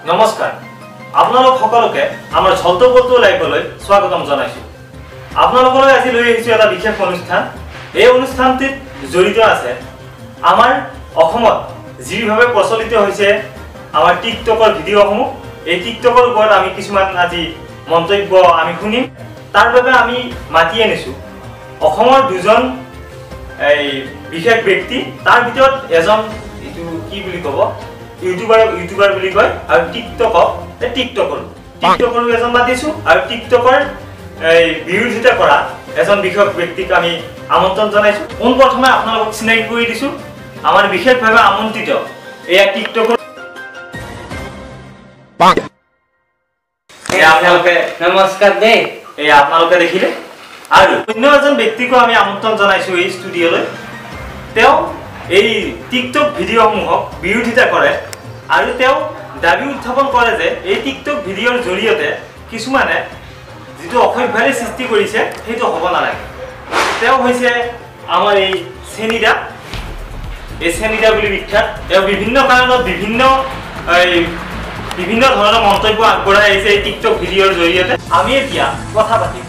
নমস্কাৰ আপোনালোক সকলোকে আমাৰ ঝলটবলটো লাইভলৈ স্বাগতম জনাইছো আপোনালোকলৈ আজি লৈ আহিছো এটা বিশেষ অনুষ্ঠান এই অনুষ্ঠানটিত জড়িত আছে আমাৰ অসমত যিভাৱে প্ৰচলিত হৈছে আমাৰ টিকটকৰ ভিডিঅ'সমূহ এই টিকটকৰ ওপৰত আমি কিছুমান আজি মন্তব্য আমি শুনিম তাৰ বাবে আমি মাতি আনিছো অসমৰ দুজন এই বিশেষ ব্যক্তি তাৰ ভিতৰত এজন ইটো কি বুলি ক'ব ইউটিউবাৰ বুলি কয় আৰু টিকটকৰ এজন মাতিছো আৰু টিকটকৰ এই বিৰোধিতা কৰা এজন বিশেষ ব্যক্তিক আমি আমন্ত্ৰণ জনাইছো কোন প্ৰথমে আপোনালোকক চিনাকি কৰি দিছো আমাৰ বিশেষভাৱে আমন্ত্ৰিত এয়া টিকটকৰ আপোনালোকে নমস্কাৰ দে এয়া আপোনালোকে দেখিলে আৰু অন্য এজন ব্যক্তিক আমি আমন্ত্ৰণ জনাইছো এই ষ্টুডিঅ'লৈ তেওঁ এই টিকটক ভিডিঅ'সমূহক বিৰোধিতা কৰে আৰু তেওঁ দাবী উত্থাপন কৰে যে এই টিকটক ভিডিঅ'ৰ জৰিয়তে কিছুমানে যিটো অসভ্যালি সৃষ্টি কৰিছে সেইটো হ'ব নালাগে তেওঁ হৈছে আমাৰ এই চেনিদা বুলি বিখ্যাত তেওঁ বিভিন্ন কাৰণত বিভিন্ন ধৰণৰ মন্তব্য আগবঢ়াই আহিছে এই টিকটক ভিডিঅ'ৰ জৰিয়তে আমি এতিয়া কথা পাতিম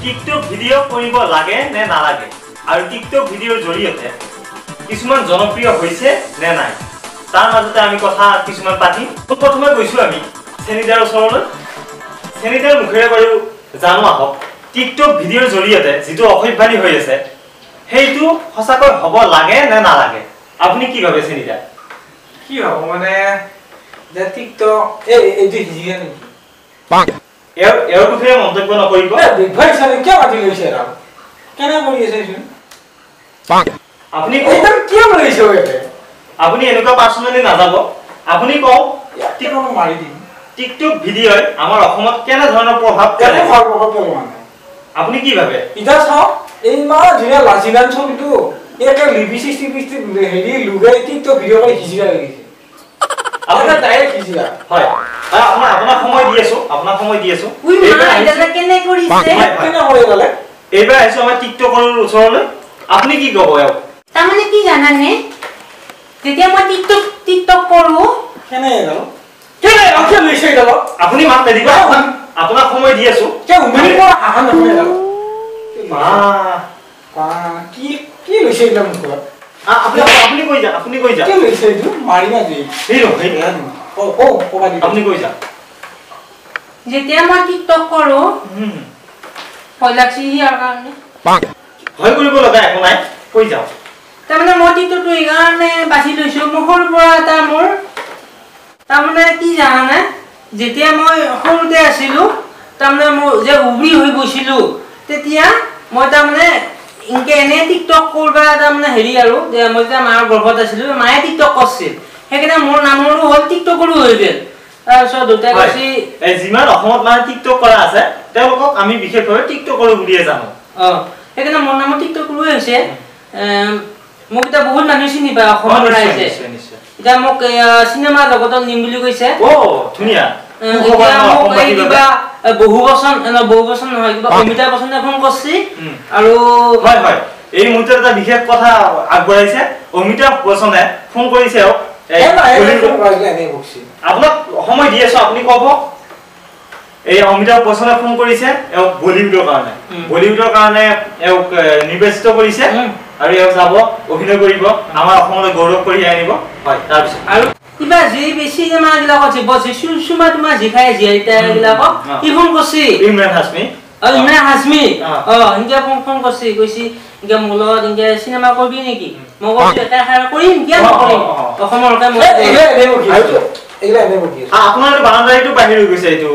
টিকটক ভিডিঅ' কৰিব লাগে নে নালাগে আৰু টিকটক ভিডিঅ'ৰ জৰিয়তে কিছুমান জনপ্ৰিয় হৈছে নে নাই তাৰ মাজতে আমি কথা কিছুমান পাতিম প্ৰথমে গৈছো আমি চেনিদাৰ ওচৰলৈ চেনিদাৰ মুখেৰে বাৰু জানো আহক টিকটক ভিডিঅ'ৰ জৰিয়তে যিটো অসভ্যালি হৈ আছে সেইটো সঁচাকৈ হ'ব লাগে নে নালাগে আপুনি কি ভাবে চেনিদা কি হ'ব মানে যে টিকটক এইটো হিজিয়া নেকি এৰ বিষয়ে মন্তব্য নকৰিব ভাই চালে কিয় মাতি লৈছে আৰু কেনে কৰি আছে আপুনি এইটো কিয় লৈছে ওইতে আপুনি এনেকুৱা পাৰ্সোনালি নাযাব আপুনি কওক টিকটক মাৰি দিম টিকটক ভিডিঅ'ই আমাৰ অসমত কেনে ধৰণৰ প্ৰভাৱ পেলায় মানে আপুনি কি ভাবে ইটা চাও এই মা ধুনীয়া লাজিগান ছবিটো একে লিপষ্টিক হেৰি লুগাই টিকটক ভিডিঅ' কৰি হিজিয়া লাগিছে আপোনাৰ ডাইৰেক্ট হিজিয়া হয় আপোনাক সময় দি আছো উই মা এটা কেনে কৰিছে কেনে কৰি গলে এইবাৰ আহিছো আমাৰ টিকটকৰ ওচৰলৈ আপুনি কি ক'ব ইয়াক তাৰমানে কি জানানে যেতিয়া মই টিকটক কৰো কেনে গলো কেনে আকে লৈছে গলো আপুনি মাত নিদিব আপোনাক সময় দি আছো কে উমানি পৰা আহা নহয় গলো মা কি কি লৈছে গলো মোক আপুনি কৈ যা কি লৈছে এইটো মাৰি না দেই আপুনি কৈ যা যেতিয়া মই টিকটক কৰো ভয় লাগছি ইয়াৰ কাৰণে ভয় কৰিব লগা একো নাই কৈ যাও তাৰমানে মই টিকটকটো এই কাৰণে বাছি লৈছো মুখৰ পৰা এটা মোৰ তাৰমানে কি জানানে যেতিয়া মই সৰুতে আছিলো তাৰমানে মই যে উবৰি হৈ গৈছিলো তেতিয়া মই তাৰমানে ইনকে এনে টিকটক কৰবা তাৰমানে হেৰি আৰু যে মই যেতিয়া মাৰ গৰ্ভত আছিলো মায়ে টিকটক কৰিছিল সেইকাৰণে মোৰ নামৰো হ'ল টিকটকৰো হৈ গ'ল তাৰপিছত দুটাই কৈছি এই যিমান অসমত মানে টিকটক কৰা আছে তেওঁলোকক আমি বিশেষভাৱে টিকটকৰো বুলিয়ে জানো সেইকাৰণে মোৰ নামত টিকটকৰো হৈছে মোক এটা বহুত মানুহ চিনি পায় অসমৰ ৰাইজে এতিয়া মোক চিনেমা জগতত নিম বুলি কৈছে ধুনীয়া বহু বছৰ নহয় কিবা অমিতাভ বচ্চনে ফোন কৰিছে আৰু হয় এই মুহূৰ্তত এটা বিশেষ কথা আগবঢ়াইছে অমিতাভ বচ্চনে ফোন কৰিছে আপোনাক সময় দি আছো আপুনি ক'ব এই অমিতাভ বচ্চনে ফোন কৰিছে এওক বলিউডৰ কাৰণে এওক নিৰ্বাচিত কৰিছে আৰু এওক যাব অভিনয় কৰিব আমাৰ অসমলৈ গৌৰৱ কৰি আনিব হয় তাৰপিছত আৰু কিবা যি বেছি চিনেমা গিলাকত যে বসে সুমা তোমাৰ জিখাই জিয়াইতা গিলাকক কি ফোন কৰিছে ইমৰান হাছমি ইনকে ফোন কৰিছে কৈছে ইনকে মলত ইনকে চিনেমা কৰিবি নেকি মই কৈছো এটা খাৰা কৰিম কিয় নকৰিম অসমৰ কাম আপোনাৰ বাউণ্ডাৰীটো বাহিৰ হৈ গৈছে এইটো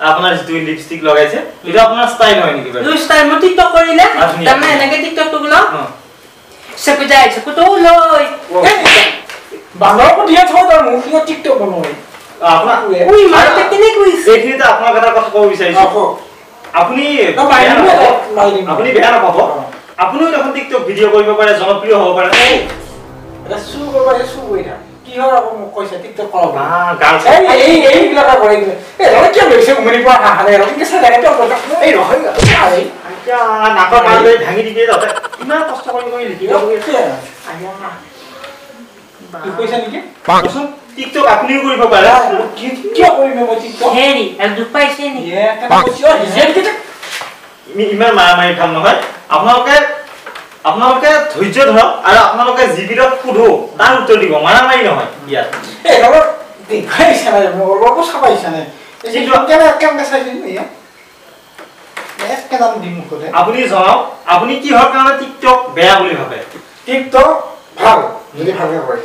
আপোনাৰ যিটো লিপষ্টিক লগাইছে এটা আপোনাৰ ষ্টাইল হয় নেকি বাৰু ষ্টাইল মই টিকটক কৰিলে তাৰমানে এনেকে টিকটক কৰিলো সেপজাই সেপটো লৈ বাংলাৰ পঠিয়া থৈ তাৰ মোক কি টিকটক বনোই আপোনাৰ উই মাৰতে কেনে কৈছে এইখিনিতে আপোনাক এটা কথা ক'ব বিচাৰিছো আপুনি বেয়া নাপাব আপুনিও দেখোন টিকটক ভিডিঅ' কৰিব পাৰে জনপ্ৰিয় হ'ব পাৰে এটা সু কৰবা সু কইৰা কি হয় আকৌ মোক কৈছে টিকটক কৰব গাৰ্লছ এই বিলাকা কৰে এই ৰ কি লৈছে উমনি পৰা হাহালে ৰ কি সাদা এটা এই ৰহই আই আচ্ছা নাকৰ মাললৈ ভাঙি দিবি তাতে ইমান কষ্ট কৰি লিখিব আয়া কি কৈছে নেকি টিকটক আপুনিও কৰিব পাৰে কিয় কৰিম মই টিকটক হেৰি আৰু দুখ পাইছে নি কেনে কৈছো হিজেলকেইটা ইমান মাৰামাৰি ভাল নহয় আপোনালোকে ধৈৰ্য ধৰক আৰু আপোনালোকে জীৱিৰত সুধো তাৰ উত্তৰ দিব মাৰামাৰি নহয় ইয়াত এই অলপ দেখাইছে নাই অলপো চাবাইছে নাই কিন্তু কেনেকে চাইছে ইয়া কেনেকে দিম মুখতে আপুনি জনাওক আপুনি কিহৰ কাৰণে টিকটক বেয়া বুলি ভাবে টিকটক ভাল যদি ভালকে কৰে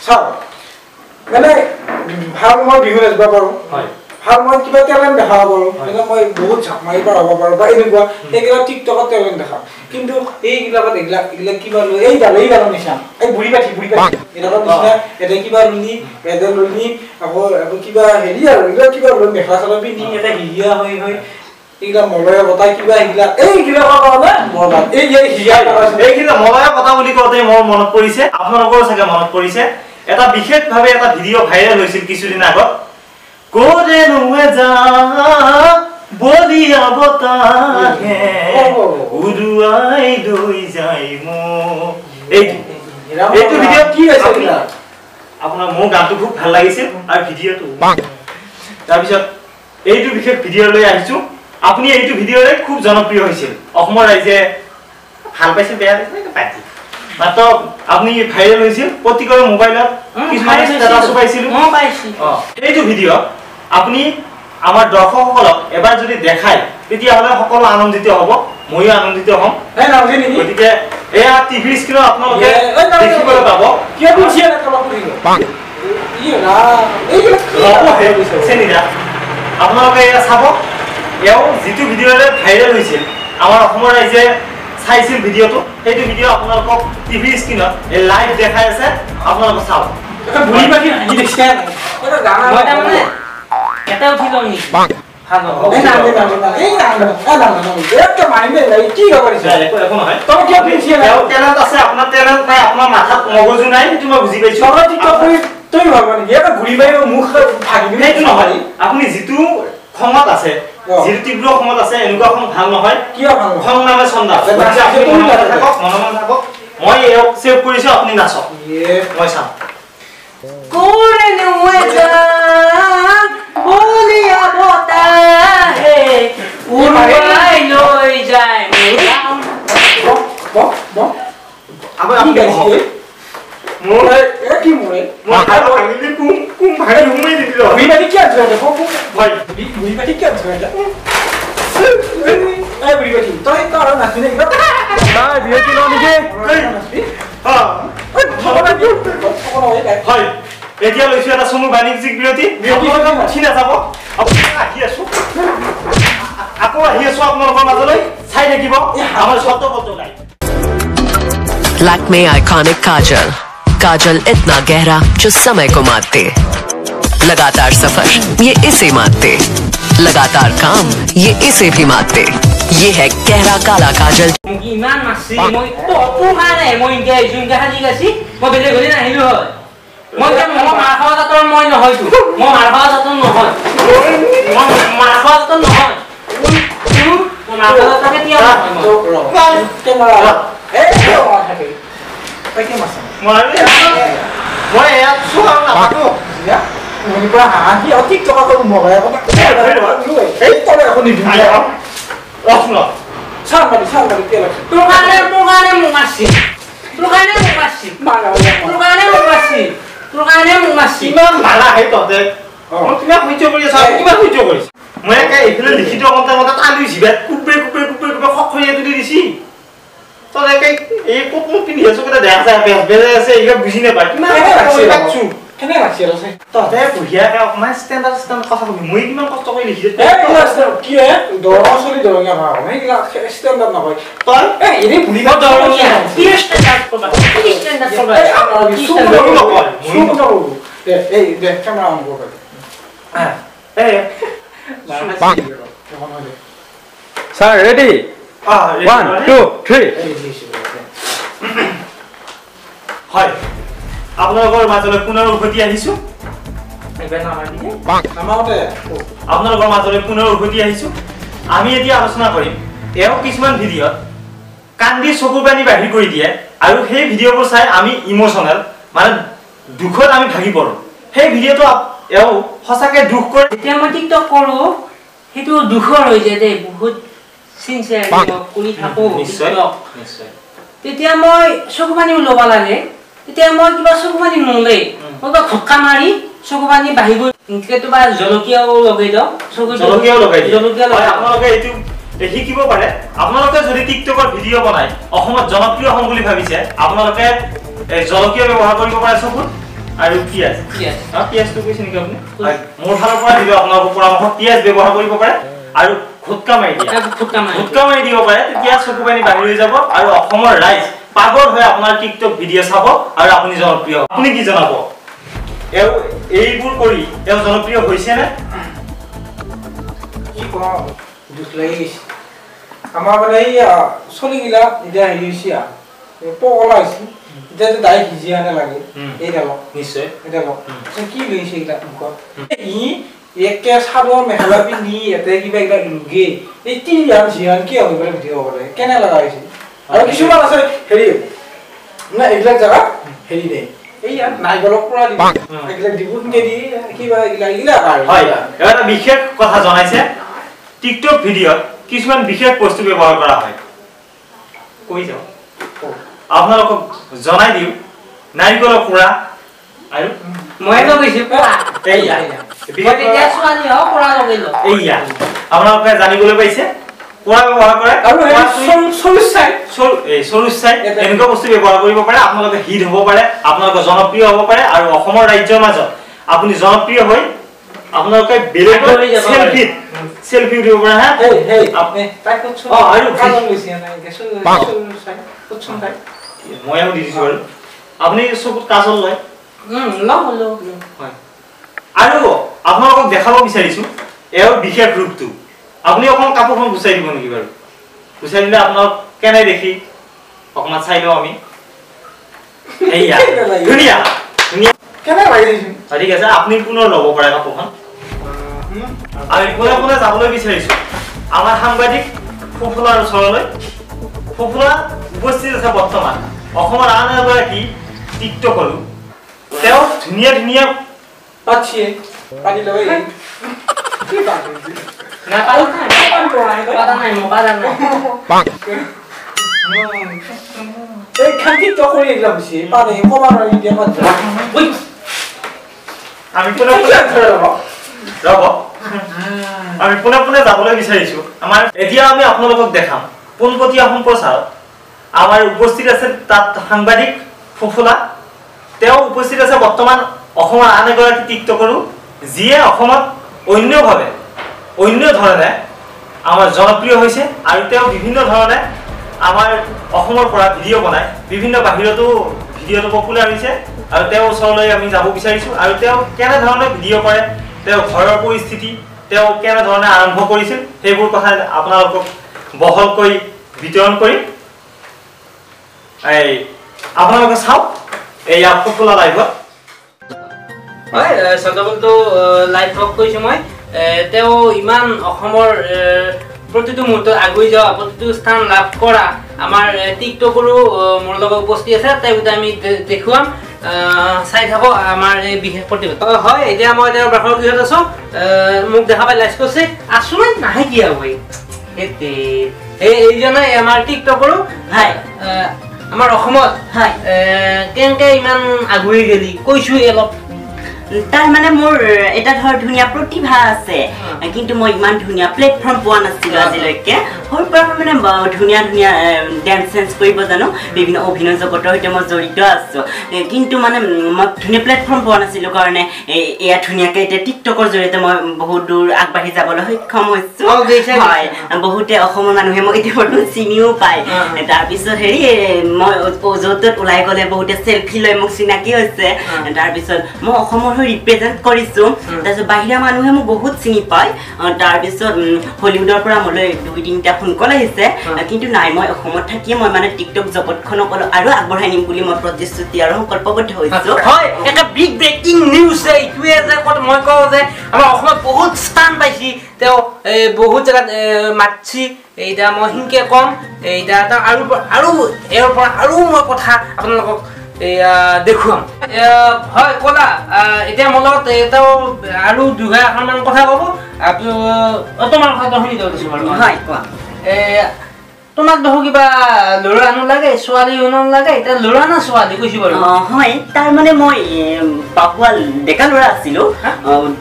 চাওক মানে ভাল মই বিহু নাচিব পাৰো হয় ভাল মই কিবা টেলেণ্ট দেখাব পাৰো মানে মই বহুত ঝাপ মাৰিব পাৰো বা এনেকুৱা এইগিলা টিকটকত টেলেণ্ট দেখাম কিন্তু এইগিলাকত এইগিলা কিবা লৈ এই ডালৰ নিচান এই বুঢ়ী পাঠি এইডালৰ নিচিনা এটা কিবা লুলি এডে লুলি আকৌ কিবা হেৰি আৰু এইগিলা কিবা লৈ মেখেলা চাদৰ পিন্ধি এটা হিৰিয়া হৈ এইগিলা মলয়া বতাই কিবা এইগিলাকৰ কাৰণে বৰবাদ এইগিলা মলয়া বতা বুলি কওঁতে মোৰ মনত পৰিছে আপোনালোকৰ চাগে মনত পৰিছে এটা বিশেষভাৱে এটা ভিডিঅ' ভাইৰেল হৈছিল কিছুদিন আগত কোৰে নুৱে যা বলিয়া বতাহে উৰুৱাই লৈ যায় মোক এইটো ভিডিঅ' কি হৈছে আপোনাৰ মোৰ গানটো খুব ভাল লাগিছিল আৰু ভিডিঅ'টো তাৰপিছত এইটো বিশেষ ভিডিঅ' লৈ আহিছো আপুনি এইটো ভিডিঅ'ৰে খুব জনপ্ৰিয় হৈছিল অসমৰ ৰাইজে ভাল পাইছে বেয়া পাইছে পাইছে মাত্ৰ আপুনি ভাইৰেল হৈছিল প্ৰতিকৰে মোবাইলত কিছুমান ষ্টেটাছ পাইছিল এইটো ভিডিঅ' আপুনি আমাৰ দৰ্শকসকলক এবাৰ যদি দেখায় তেতিয়াহ'লে সকলো আনন্দিত হ'ব ময়ো আনন্দিত হ'ম গতিকে এয়া টিভি স্ক্ৰীণত আপোনালোকে দেখিবলৈ পাব আপোনালোকে এয়া চাব এওঁ যিটো ভিডিঅ'ৰে ভাইৰেল হৈছিল আমাৰ অসমৰ ৰাইজে চাইছিল ভিডিঅ'টো সেইটো ভিডিঅ' আপোনালোকক টিভি স্ক্ৰীণত লাইভ দেখাই আছে আপোনালোকে চাওক বুঢ়ী পাখি হাঁহি দেখিছে এটা উঠি লওঁ নেকি মগজু নাই সেইটো মই বুজি পাইছো আপুনি যিটো খঙত আছে যিটো তীব্ৰ খঙত আছে এনেকুৱা খং ভাল নহয় খং নামে চন্দা মনে থাকক মই এওক সেভ কৰিছো আপুনি নাচক মই চাম কোৰে নুৱে যা বলিয়া বতাহে উৰুৱাই লৈ যায় এতিয়া লৈছো এটা চমু বাণিজ্যিক বিৰতি উঠি নাযাব আহি আছো আকৌ আহি আছো আপোনালোকৰ মাজলৈ চাই থাকিব আমাৰ শব্দ নাই लैक्मे आइकॉनिक काजल काजल इतना गहरा जो समय को मारते लगातार सफर ये इसे मारते लगातार काम ये इसे भी मारते ये है गहरा काला काजल ইমান মাছি মই তো মানে মই ইনকে জুনকে হাজি গাছি মই বেলে গলি নাহিলো হয় মই মাৰ খাওয়া জাতৰ মই নহয়তো মই মাৰ খাওয়া জাতৰ নহয় মই মাৰ খাওয়া জাতৰ নহয় মই মাৰ খাওয়া জাতৰ কেতিয়া নহয় camera Pakai masa. Moi ya suka apa tuh? Ya. Ini pun hati otik coba kalau mau kayak apa? Tolong aku nih dunia. Langsung lah. Sama di tiap. Tukane mau masih. Iman malah itu deh. Mau kita hijau beri saya, kita hijau beri. Mereka itu lihat hijau konten tadi sih, kupe kok itu di sini. তলে কে এই কোক মুক পিনি আছো কটা দেখা যায় বেলে আছে ইগা বুজি না পাই কিমান লাগছু কেনে লাগছে আছে ততে বুঢ়িয়া কা অকমান স্ট্যান্ডার্ড কথা কবি মই কিমান কষ্ট কৰি লিখি দে কি হে দৰচলি দৰঙা ভাও মই কিলা স্ট্যান্ডাৰ্ড নহয় তই এনে বুঢ়ি বা দৰঙা কি স্ট্যান্ডাৰ্ড কৰবা কি স্ট্যান্ডাৰ্ড এই দে ক্যামেৰা অন কৰ Sir, ready? 1, 2, 3. হয় আপোনালোকৰ মাজলৈ পুনৰ উভতি আহিছো আপোনালোকৰ মাজলৈ পুনৰ উভতি আহিছো আমি এতিয়া আলোচনা কৰিম এও কিছুমান ভিডিঅ'ত কান্দি চকু পানী বাহিৰ কৰি দিয়ে আৰু সেই ভিডিঅ'বোৰ চাই আমি ইমোশনাল মানে দুখত আমি ভাগি পৰো সেই ভিডিঅ'টো এও সঁচাকে দুখ কৰে যেতিয়া মই টিকটক কৰো সেইটো দুখৰ হৈ যায় দেই বহুত চিনচিয়াৰলি কৰি থাকো নিশ্চয় TikTok। নিশ্চয় তেতিয়া মই চকু পানী ল'ব লাগে তেতিয়া মই কিবা চকু পানী নলে মই ঘক্কা মাৰি চকু পানী বাঢ়িব কেতিয়াবা জলকীয়াও লগাই দিওঁ জলকীয়াও লগাই দিয়ে জলকীয়া লগাই আপোনালোকে এইটো শিকিব পাৰে আপোনালোকে যদি টিকটকৰ ভিডিঅ' বনাই অসমত জনপ্ৰিয় হ'ম বুলি ভাবিছে আপোনালোকে জলকীয়া ব্যৱহাৰ কৰিব পাৰে চকুত আৰু পিয়াজ পিয়াজটো কৈছে নেকি আপুনি মোৰ ফালৰ পৰা দিলে আপোনালোকৰ পৰামৰ্শ পিয়াজ ব্যৱহাৰ কৰিব পাৰে আৰু ঘুটকা মাৰি দিব পাৰে তেতিয়া চকু পানী বাঢ়ি হৈ যাব আৰু অসমৰ ৰাইজ পাগল হৈ আপোনাৰ টিকটক ভিডিঅ' চাব আৰু আপুনি জনপ্ৰিয় আপুনি কি জনাব এইবোৰ কৰি জনপ্ৰিয় হৈছে নে কি কওঁ দুখ লাগি গৈছে আমাৰ মানে এই চলিগিলা এতিয়া হেৰি হৈছে পগলা হৈছে এতিয়া ডাইৰেক্ট সিজি আনে লাগে এই ডালক নিশ্চয় এই ডালক কি লৈছে এইবিলাক মুখত ই একে চাদৰ মেখেলা পিন্ধি ইয়াতে কিবা কিবা লুগে এই তিৰিহান জিহান কি হৈ পেলাই ভিডিঅ' কৰে কেনে লগা হৈছে আৰু কিছুমান আছে হেৰি না এইবিলাক জেগা হেৰি দেই এইয়া নাইগলক পৰা দিব এইবিলাক ডিবুনকে দি কিবা এইগিলা হয় এটা বিশেষ কথা জনাইছে টিকটক ভিডিঅ'ত কিছুমান বিশেষ বস্তু ব্যৱহাৰ কৰা হয় কৈ যাও আপোনালোকক জনাই দিওঁ নাৰিকলৰ পুৰা আৰু মই কৈছো পুৰা এইয়া মই তেতিয়া ছোৱালী হও পুৰা লগাইলো এইয়া আপোনালোকে জানিবলৈ পাইছে পুৰা ব্যৱহাৰ কৰে আৰু সৰুচাই এনেকুৱা বস্তু ব্যৱহাৰ কৰিব পাৰে আপোনালোকে হিট হ'ব পাৰে আপোনালোকে জনপ্ৰিয় হ'ব পাৰে আৰু অসমৰ ৰাজ্যৰ মাজত আপুনি জনপ্ৰিয় হৈ আপোনালোকে বেলেগৰ সেলফি উঠিব পাৰে হা আৰু মইও দি দিছো আৰু আপুনি চকুত কাজল লয় আৰু আপোনালোকক দেখাব বিচাৰিছো এওঁৰ বিশেষ ৰূপটো আপুনি অকণমান কাপোৰখন গুচাই দিব নেকি বাৰু গুচাই দিলে আপোনালোক কেনে দেখি অকণমান চাই লওঁ আমি এইয়া ধুনীয়া ধুনীয়া কেনে লাগিছে ঠিক আছে আপুনি পুনৰ ল'ব পাৰে কাপোৰখন আমি কোনে কোনে যাবলৈ বিচাৰিছো আমাৰ সাংবাদিক ফুফুলাৰ ওচৰলৈ ফুফুলা উপস্থিত আছে বৰ্তমান অসমৰ আন এগৰাকী টিকটকৰো তেওঁ ধুনীয়া ধুনীয়া পাচিয়ে পানী লৈ কি পানী না পাতা নাই এই খান্তি তো কৰি একলা বসি পানী কমাৰ ইডিয়া পাত আমি পুনে ৰব আমি পুনে যাবলৈ বিচাৰিছো আমাৰ এতিয়া আমি আপোনালোকক দেখাম পোনপটীয়া সম্প্ৰচাৰত আমাৰ উপস্থিত আছে তাত সাংবাদিক ফুফুলা তেওঁ উপস্থিত আছে বৰ্তমান অসমৰ আন এগৰাকী টিকটকৰো যিয়ে অসমত অন্য ধৰণে আমাৰ জনপ্ৰিয় হৈছে আৰু তেওঁ বিভিন্ন ধৰণে আমাৰ অসমৰ পৰা ভিডিঅ' বনাই বিভিন্ন বাহিৰতো ভিডিঅ'টো পপুলাৰ হৈছে আৰু তেওঁৰ ওচৰলৈ আমি যাব বিচাৰিছো আৰু তেওঁ কেনে ধৰণে ভিডিঅ' কৰে তেওঁ ঘৰৰ পৰিস্থিতি তেওঁ কেনে ধৰণে আৰম্ভ কৰিছিল সেইবোৰ কথা আপোনালোকক বহলকৈ বিতৰণ কৰিম এই আপোনালোকে চাওক এই ফুফুলা লাইভত হয় সদাবলটো লাইভ ব্লগ কৰিছো মই তেওঁ ইমান অসমৰ প্ৰতিটো মুহূৰ্তত আগুৱাই যোৱা প্ৰতিটো স্থান লাভ কৰা আমাৰ টিকটকৰো মোৰ লগত উপস্থিত আছে তেওঁক আমি দেখুৱাম চাই থাকো আমাৰ এই বিশেষ প্ৰতিবেদন হয় এতিয়া মই তেওঁৰ বাসৰ গৃহত আছো মোক দেখা পাই লাইভ কৰিছে আছো নাহে কি হয় এইজনে আমাৰ টিকটকৰো হয় আমাৰ অসমত হয় কেনেকে ইমান আগুৱাই গেলি কৈছো অলপ তাৰ মানে মোৰ এটা ধৰ ধুনীয়া প্ৰতিভা আছে কিন্তু মই ইমান ধুনীয়া প্লেটফৰ্ম পোৱা নাছিলো আজিলৈকে সৰুৰ পৰা মানে ধুনীয়া ধুনীয়া ডেন্স চেন্স কৰিব জানো বিভিন্ন অভিনয় জগতৰ সৈতে মই জড়িত আছো কিন্তু মানে মই ধুনীয়া প্লেটফৰ্ম পোৱা নাছিলো কাৰণে এয়া ধুনীয়াকে এতিয়া টিকটকৰ জৰিয়তে মই বহুত দূৰ আগবাঢ়ি যাবলৈ সক্ষম হৈছো হয় বহুতে অসমৰ মানুহে মোক এতিয়া বৰ্তমান চিনিও পায় তাৰপিছত হেৰি মই য'ত ওলাই গ'লে বহুতে চেলফি লৈ মোক চিনাকি হৈছে তাৰপিছত মই অসমৰ ৰিপ্ৰেজেন্ট কৰিছো তাৰপিছত বাহিৰা মানুহে মোক বহুত চিনি পায় তাৰপিছত হলিউডৰ পৰা মোলৈ 2-3টা ফোন কল আহিছে কিন্তু নাই মই অসমত থাকিয়ে মই মানে টিকটক জগতখনক আৰু আগবঢ়াই নিম বুলি মই প্ৰতিশ্ৰুতি আৰু সংকল্পবদ্ধ হৈছো হয় এটা বিগ ব্ৰেকিং নিউজ এইটোৱে যে মই কওঁ যে আমাৰ অসমত বহুত স্থান পাইছি তেওঁ বহুত জেগাত মাতছি এইটা মই হিংকে কম এইটা আৰু এওঁৰ পৰা আৰু মই কথা আপোনালোকক এয়া দেখুৱাম হয় ক'লা এতিয়া মোৰ লগত এটাও আৰু দুঘা এখনমান কথা ক'ব তোমাৰ কথাটো শুনি দিছোঁ বাৰু হয় কোৱা তোমাক দেখো কিবা ল'ৰা নালাগে ছোৱালী নালাগে এতিয়া ল'ৰা না ছোৱালী কৈছো বাৰু হয় তাৰ মানে মই পাপুৱাল ডেকা ল'ৰা আছিলো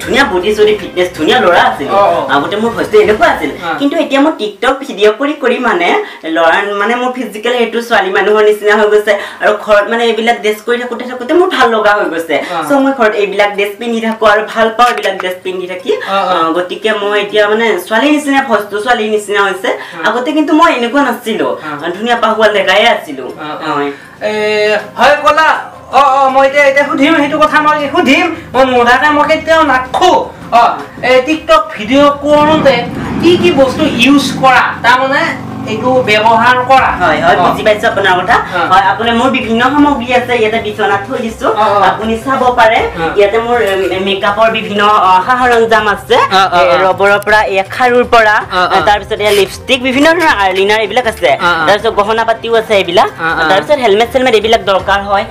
ধুনীয়া বডি চডি ফিটনেছ ধুনীয়া ল'ৰা আছিলো আগতে মোৰ ভইচটো এনেকুৱা আছিল কিন্তু এতিয়া মই টিকটক ভিডিঅ' কৰি মানে ল'ৰা মানে মোৰ ফিজিকেল সেইটো ছোৱালী মানুহৰ নিচিনা হৈ গৈছে আৰু ঘৰত মানে এইবিলাক ড্ৰেছ কৰি থাকোঁতে মোৰ ভাল লগা হৈ গৈছে চ' মই ঘৰত এইবিলাক ড্ৰেছ পিন্ধি থাকোঁ আৰু ভাল পাওঁ এইবিলাক ড্ৰেছ পিন্ধি থাকি গতিকে মই এতিয়া মানে ছোৱালীৰ নিচিনা ভইচটো ছোৱালীৰ নিচিনা হৈছে আগতে কিন্তু মই এনেকুৱা নাছিলো ধুনীয়া পাহুৱাল ডেকাই আছিলো হয় ক'লা মই এতিয়া সুধিম সেইটো কথা মই সুধিম মই নোধাকে মই কেতিয়াও নাখো টিকটক ভিডিঅ' কৰোঁতে কি বস্তু ইউজ কৰা তাৰমানে এইটো ব্যৱহাৰ কৰা হয় হয় বুজি পাইছো আপোনাৰ কথা হয় আপুনি মোৰ বিভিন্ন সামগ্ৰী আছে ইয়াতে বিচনাত থৈ দিছো আপুনি চাব পাৰে ইয়াতে মোৰ মেকআপৰ বিভিন্ন সা-সৰঞ্জাম আছে ৰবৰৰ পৰা এই খাৰুৰ পৰা তাৰ পিছত এই লিপষ্টিক বিভিন্ন ধৰণৰ আইলাইনাৰ এইবিলাক আছে তাৰ পিছত গহনা পাতিও আছে এইবিলাক তাৰ পিছত হেলমেট এইবিলাক দৰকাৰ হয়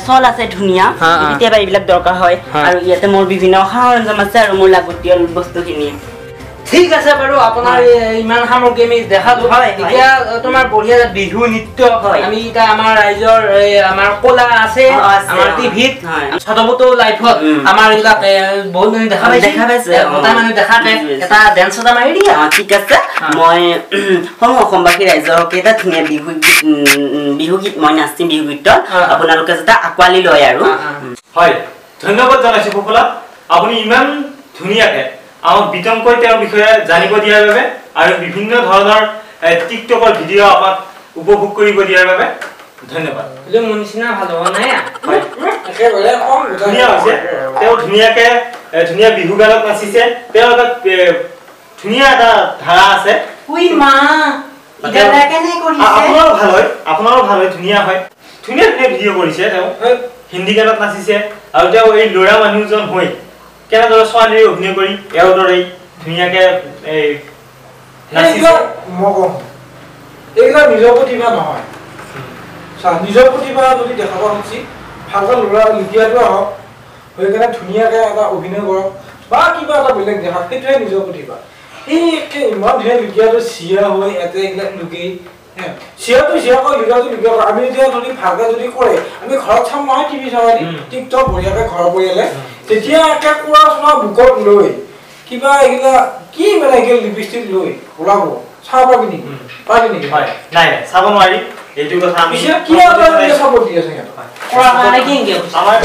চল আছে ধুনীয়া কেতিয়াবা এইবিলাক দৰকাৰ হয় আৰু ইয়াতে মোৰ বিভিন্ন সা-সৰঞ্জাম আছে আৰু মোৰ লাগতিয়াল বস্তুখিনি ঠিক আছে বাৰু আপোনাৰ ইমান সামগ্ৰী আমি দেখালো এতিয়া তোমাৰ বঢ়িয়া বিহু নৃত্য আমি এতিয়া আমাৰ ৰাইজৰ আমাৰ কলা আছে আমাৰ টিভিত ছটবটো লাইভত আমাৰ এইবিলাক বহুত দেখা পাইছে মানুহ দেখাতে এটা ডেন্স এটা মাৰি দিয়া ঠিক আছে মই অসমবাসী ৰাইজৰ এটা ধুনীয়া বিহু গীত মই নাচিম বিহু গীতত আপোনালোকে যাতে আঁকোৱালি লয় আৰু হয় ধন্যবাদ জনাইছো ফুফলা আপুনি ইমান ধুনীয়াকে আমাক বিতংকৈ তেওঁৰ বিষয়ে জানিব দিয়াৰ বাবে আৰু বিভিন্ন ধৰণৰ টিকটকৰ ভিডিঅ' আমাক উপভোগ কৰিব দিয়াৰ বাবে ধন্যবাদ মোৰ নিচিনা ভাল হোৱা নাই ধুনীয়া হৈছে তেওঁ ধুনীয়াকে ধুনীয়া বিহু গানত নাচিছে তেওঁ এটা ধুনীয়া এটা ধাৰা আছে আপোনাৰো ভাল হয় ধুনীয়া হয় ধুনীয়া ভিডিঅ' কৰিছে তেওঁ হিন্দী গানত নাচিছে আৰু তেওঁ এই ল'ৰা মানুহজন হৈ কেনেদৰে ছোৱালীৰ অভিনয় কৰি এওঁৰ দৰে ধুনীয়াকে এইবিলাক নিজৰ প্ৰতিভা নহয় নিজৰ প্ৰতিভা যদি দেখাব খুজি ভালকৈ ল'ৰা লিখিয়াটো আহক হৈ কেনে ধুনীয়াকে এটা অভিনয় কৰক বা কিবা এটা বেলেগ দেখাওক সেইটোৱে নিজৰ প্ৰতিভা এই ইমান ধুনীয়া লিখিয়াটো চিয়া হৈ ইয়াতে এইবিলাক লুকেই চিয়াটো চিয়াকৈ লিখাটো লিখিয়া আমি এতিয়া যদি ভালকৈ যদি কৰে আমি ঘৰত চাম নহয় টিভি চাবাদি টিকটক বঢ়িয়াকৈ ঘৰৰ পৰিয়ালে তেতিয়া একে কোৱা চোৱা বুকত লৈ কিবা এইগিলা কি মানে এইগিলা লিপষ্টিক লৈ ওলাব চাব পাৰি নেকি পাৰি নেকি হয় নাই চাব নোৱাৰি এইটো কথা আমি কি এটা চাব দি আছে আমাৰ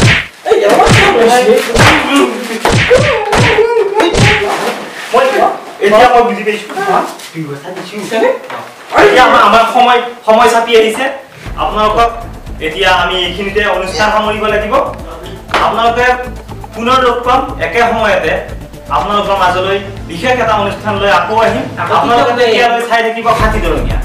এতিয়া মই বুজি পাইছো আমাৰ সময় চাপি আহিছে আপোনালোকক এতিয়া আমি এইখিনিতে অনুষ্ঠান সামৰিব লাগিব আপোনালোকে পুনৰ লগ পাম একে সময়তে আপোনালোকৰ মাজলৈ বিশেষ এটা অনুষ্ঠান লৈ আকৌ আহিম আপোনালোকে চাই থাকিব খাতি দৰঙীয়া